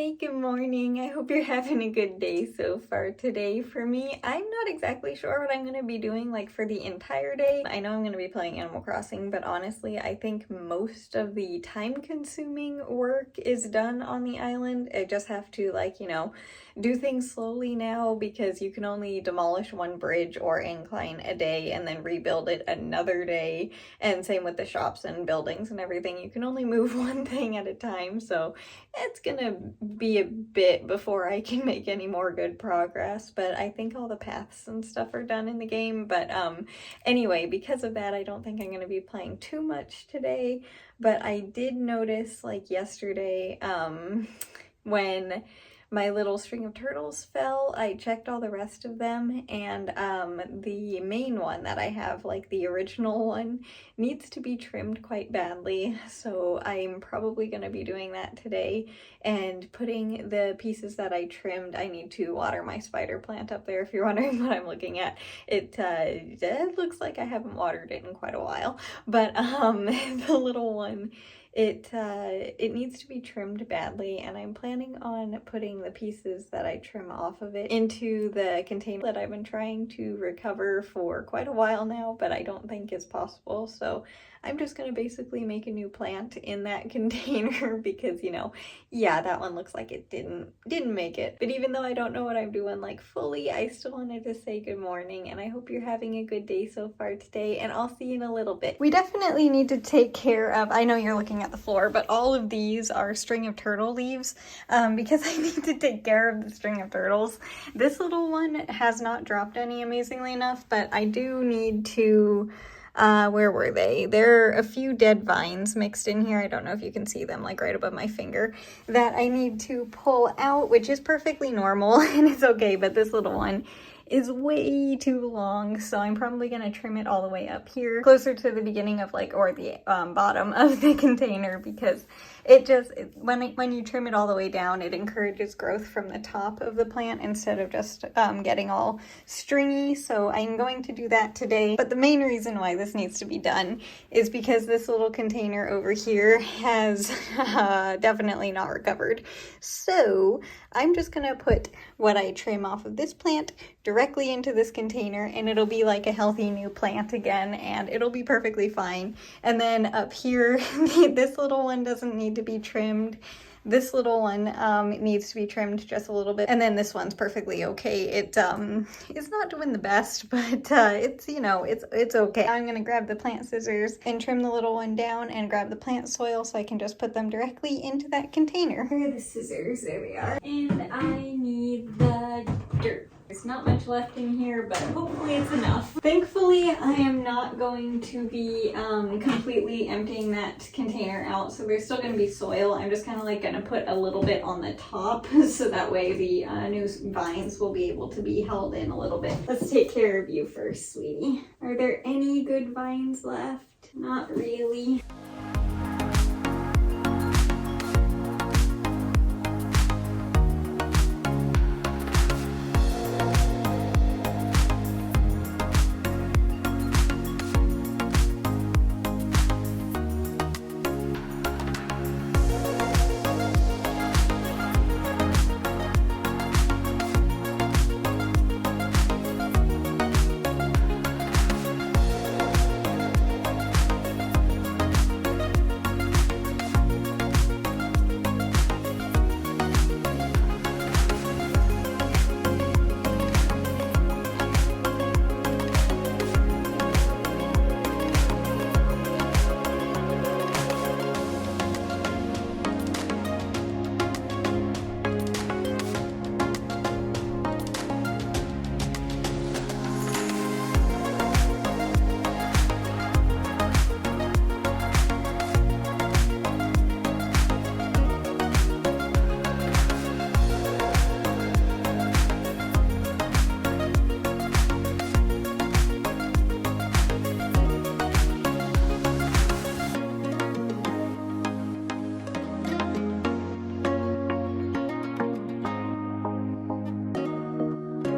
Hi, good morning. I hope you're having a good day so far today. For me, I'm not exactly sure what I'm going to be doing like for the entire day. I know I'm going to be playing Animal Crossing, but honestly, I think most of the time-consuming work is done on the island. I just have to do things slowly now because you can only demolish one bridge or incline a day and then rebuild it another day. And same with the shops and buildings and everything. You can only move one thing at a time, so it's gonna be a bit before I can make any more good progress, but I think all the paths and stuff are done in the game. But anyway, because of that, I don't think I'm gonna be playing too much today. But I did notice like yesterday when my little string of turtles fell, I checked all the rest of them, and the main one that I have, like the original one, needs to be trimmed quite badly, so I'm probably going to be doing that today and putting the pieces that I trimmed. I need to water my spider plant up there if you're wondering what I'm looking at. It looks like I haven't watered it in quite a while, but the little one, it needs to be trimmed badly, and I'm planning on putting the pieces that I trim off of it into the container that I've been trying to recover for quite a while now, but I don't think is possible. So I'm just going to basically make a new plant in that container because, yeah, that one looks like it didn't make it. But even though I don't know what I'm doing like fully, I still wanted to say good morning, and I hope you're having a good day so far today, and I'll see you in a little bit. We definitely need to take care of, I know you're looking at the floor, but all of these are string of turtle leaves because I need to take care of the string of turtles. This little one has not dropped any, amazingly enough, but I do need to where were they? There are a few dead vines mixed in here. I don't know if you can see them, like right above my finger, that I need to pull out, which is perfectly normal and it's okay, but this little one is way too long, so I'm probably gonna trim it all the way up here, closer to the beginning of or the bottom of the container, because when you trim it all the way down, it encourages growth from the top of the plant instead of just getting all stringy. So I'm going to do that today. But the main reason why this needs to be done is because this little container over here has definitely not recovered. So I'm just gonna put what I trim off of this plant directly into this container, and it'll be like a healthy new plant again, and it'll be perfectly fine. And then up here, this little one doesn't need to be trimmed. This little one needs to be trimmed just a little bit, and then this one's perfectly okay. It's not doing the best, but it's okay. I'm gonna grab the plant scissors and trim the little one down, and grab the plant soil so I can just put them directly into that container. Here are the scissors, there we are. And I need the dirt. There's not much left in here, but hopefully it's enough. Thankfully, I am not going to be completely emptying that container out, so there's still going to be soil. I'm just kind of like going to put a little bit on the top so that way the new vines will be able to be held in a little bit. Let's take care of you first, sweetie. Are there any good vines left? Not really.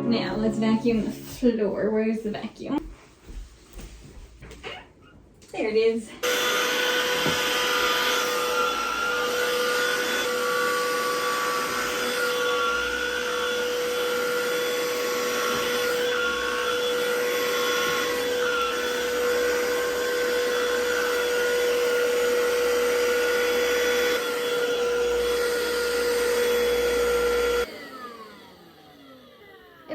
Now let's vacuum the floor. Where's the vacuum? There it is.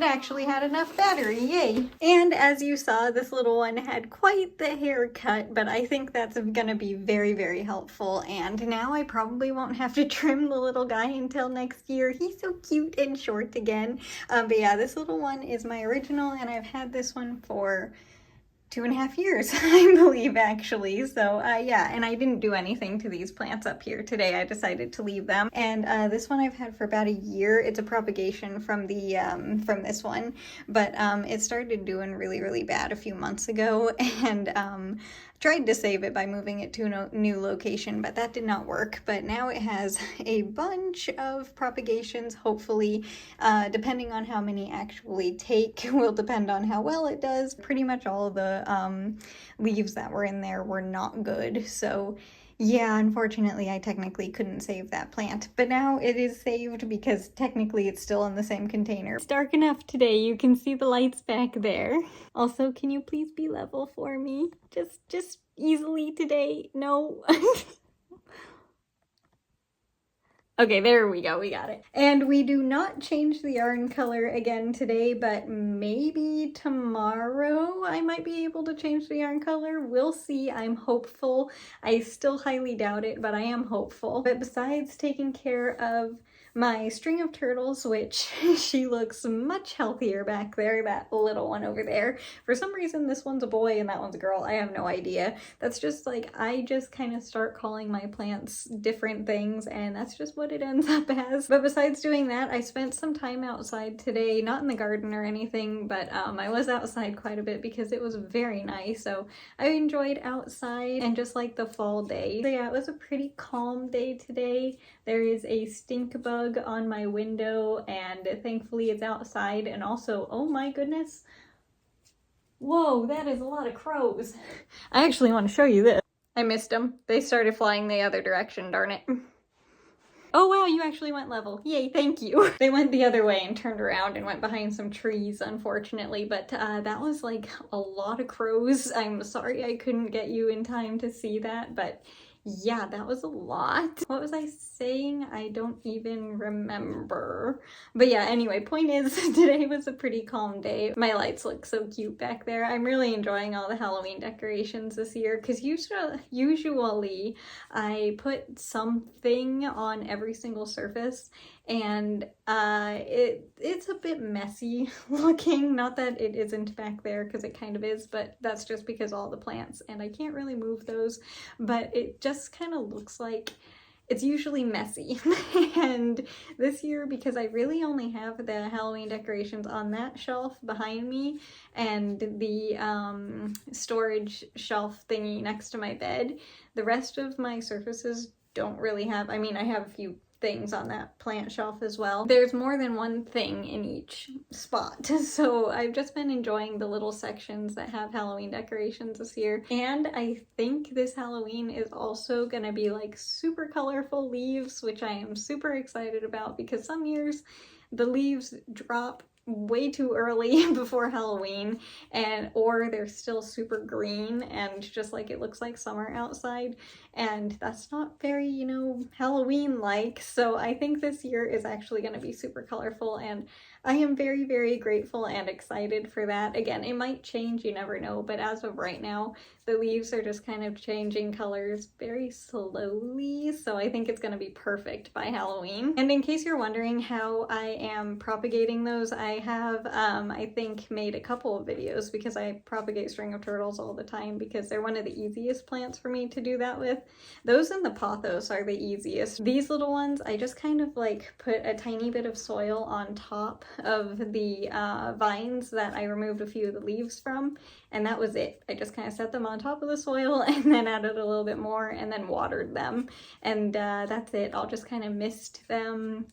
actually had enough battery, yay! And as you saw, this little one had quite the haircut, but I think that's gonna be very, very helpful. And now I probably won't have to trim the little guy until next year. He's so cute and short again. But yeah, this little one is my original, and I've had this one for 2.5 years, I believe, actually. So yeah, and I didn't do anything to these plants up here today. I decided to leave them. And this one I've had for about a year. It's a propagation from the from this one, but it started doing really, really bad a few months ago, and tried to save it by moving it to a new location, but that did not work. But now it has a bunch of propagations, hopefully. Depending on how many actually take will depend on how well it does. Pretty much all of the leaves that were in there were not good, so yeah, unfortunately I technically couldn't save that plant, but now it is saved because technically it's still in the same container. It's dark enough today, you can see the lights back there. Also, can you please be level for me? Just easily today? No. Okay, there we go, we got it. And we do not change the yarn color again today, but maybe tomorrow I might be able to change the yarn color. We'll see, I'm hopeful. I still highly doubt it, but I am hopeful. But besides taking care of my string of turtles, which she looks much healthier back there, that little one over there. For some reason, this one's a boy and that one's a girl. I have no idea. That's just like, I just kind of start calling my plants different things, and that's just what it ends up as. But besides doing that, I spent some time outside today, not in the garden or anything, but I was outside quite a bit because it was very nice. So I enjoyed outside and just like the fall day. So yeah, it was a pretty calm day today. There is a stink bug on my window, and thankfully it's outside. And also, oh my goodness, whoa, that is a lot of crows. I actually want to show you this. I missed them. They started flying the other direction, darn it. Oh wow, you actually went level. Yay, thank you. They went the other way and turned around and went behind some trees, unfortunately, but that was like a lot of crows. I'm sorry I couldn't get you in time to see that, but yeah, that was a lot. What was I saying? I don't even remember. But yeah, anyway, point is, today was a pretty calm day. My lights look so cute back there. I'm really enjoying all the Halloween decorations this year, because usually I put something on every single surface, and it's a bit messy looking. Not that it isn't back there, because it kind of is, but that's just because all the plants, and I can't really move those, but it just kind of looks like it's usually messy. And this year, because I really only have the Halloween decorations on that shelf behind me and the storage shelf thingy next to my bed, the rest of my surfaces don't really have, I mean, I have a few things on that plant shelf as well. There's more than one thing in each spot. So I've just been enjoying the little sections that have Halloween decorations this year. And I think this Halloween is also gonna be like super colorful leaves, which I am super excited about, because some years the leaves drop way too early before Halloween, or they're still super green and just like it looks like summer outside, and that's not very, you know, Halloween like. So I think this year is actually going to be super colorful, and I am very, very grateful and excited for that. Again, it might change, you never know, but as of right now, the leaves are just kind of changing colors very slowly, so I think it's going to be perfect by Halloween. And in case you're wondering how I am propagating those, I have, I think, made a couple of videos, because I propagate string of turtles all the time because they're one of the easiest plants for me to do that with. Those in the pothos are the easiest. These little ones, I just kind of like put a tiny bit of soil on top of the vines that I removed a few of the leaves from, and that was it. I just kind of set them on top of the soil and then added a little bit more and then watered them, and that's it. I'll just kind of mist them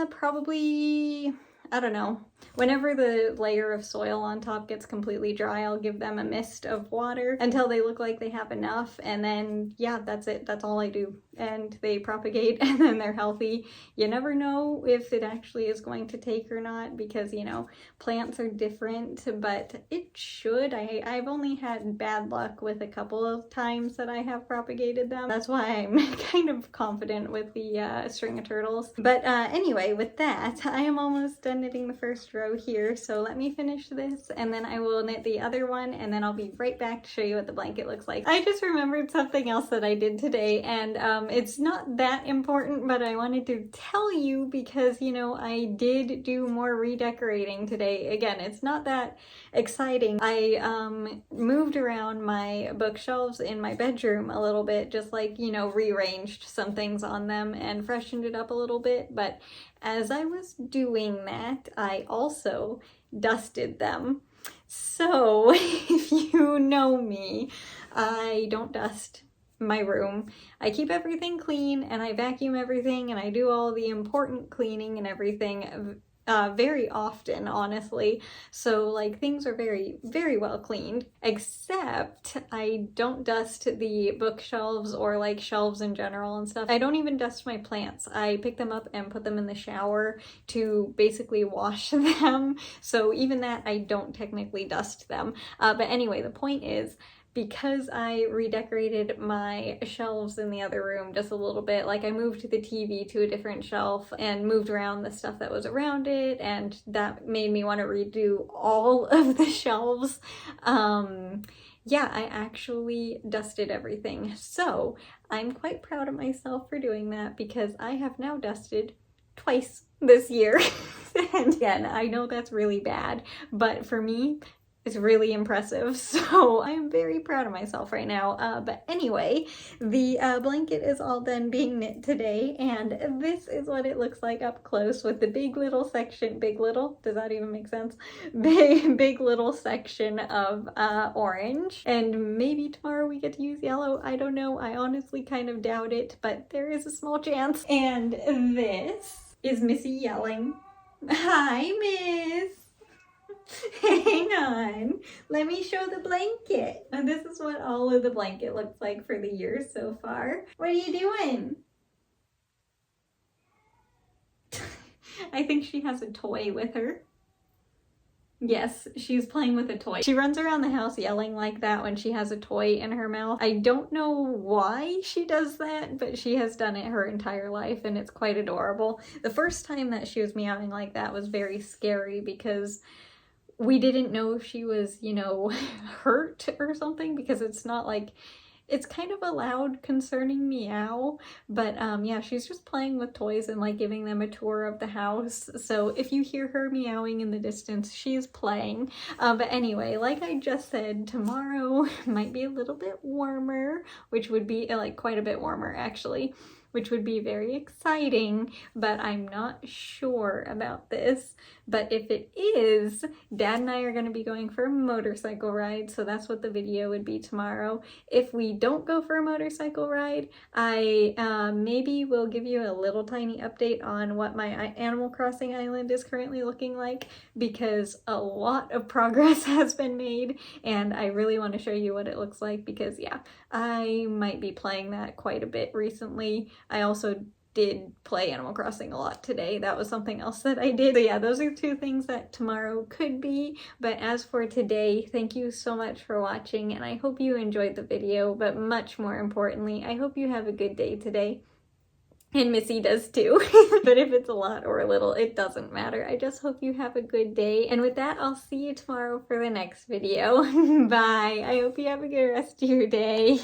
probably, I don't know, whenever the layer of soil on top gets completely dry, I'll give them a mist of water until they look like they have enough, and then yeah, that's it. That's all I do, and they propagate and then they're healthy. You never know if it actually is going to take or not, because, you know, plants are different, but it should. I've only had bad luck with a couple of times that I have propagated them. That's why I'm kind of confident with the string of turtles. But anyway, with that, I am almost done knitting the first row here, so let me finish this and then I will knit the other one, and then I'll be right back to show you what the blanket looks like. I just remembered something else that I did today, and it's not that important, but I wanted to tell you because, you know, I did do more redecorating today. Again, it's not that exciting. I moved around my bookshelves in my bedroom a little bit, just like, you know, rearranged some things on them and freshened it up a little bit. But as I was doing that, I also dusted them. So if you know me, I don't dust my room. I keep everything clean and I vacuum everything and I do all the important cleaning and everything very often, honestly. So like things are very, very well cleaned, except I don't dust the bookshelves or like shelves in general and stuff. I don't even dust my plants. I pick them up and put them in the shower to basically wash them. So even that, I don't technically dust them. But anyway, the point is, because I redecorated my shelves in the other room just a little bit, like I moved the TV to a different shelf and moved around the stuff that was around it, and that made me want to redo all of the shelves. Yeah, I actually dusted everything. So I'm quite proud of myself for doing that because I have now dusted twice this year. And again, I know that's really bad, but for me, it's really impressive, so I'm very proud of myself right now. But anyway, the blanket is all done being knit today, and this is what it looks like up close with the big little section, big little, does that even make sense? Big little section of orange, and maybe tomorrow we get to use yellow, I don't know, I honestly kind of doubt it, but there is a small chance. And this is Missy yelling, "Hi, Miss!" Hang on, let me show the blanket. And this is what all of the blanket looks like for the year so far. What are you doing? I think she has a toy with her. Yes, she's playing with a toy. She runs around the house yelling like that when she has a toy in her mouth. I don't know why she does that, but she has done it her entire life and it's quite adorable. The first time that she was meowing like that was very scary because we didn't know if she was, you know, hurt or something, because it's not like, it's kind of a loud, concerning meow, but yeah, she's just playing with toys and like giving them a tour of the house. So if you hear her meowing in the distance, she's playing. But anyway, like I just said, tomorrow might be a little bit warmer, which would be like quite a bit warmer actually, which would be very exciting, but I'm not sure about this. But if it is, Dad and I are going to be going for a motorcycle ride, so that's what the video would be tomorrow. If we don't go for a motorcycle ride, I maybe will give you a little tiny update on what my Animal Crossing island is currently looking like, because a lot of progress has been made, and I really want to show you what it looks like because, yeah, I might be playing that quite a bit recently. I also did play Animal Crossing a lot today. That was something else that I did. So yeah, those are two things that tomorrow could be. But as for today, thank you so much for watching, and I hope you enjoyed the video, but much more importantly, I hope you have a good day today. And Missy does too. But if it's a lot or a little, it doesn't matter. I just hope you have a good day. And with that, I'll see you tomorrow for the next video. Bye. I hope you have a good rest of your day.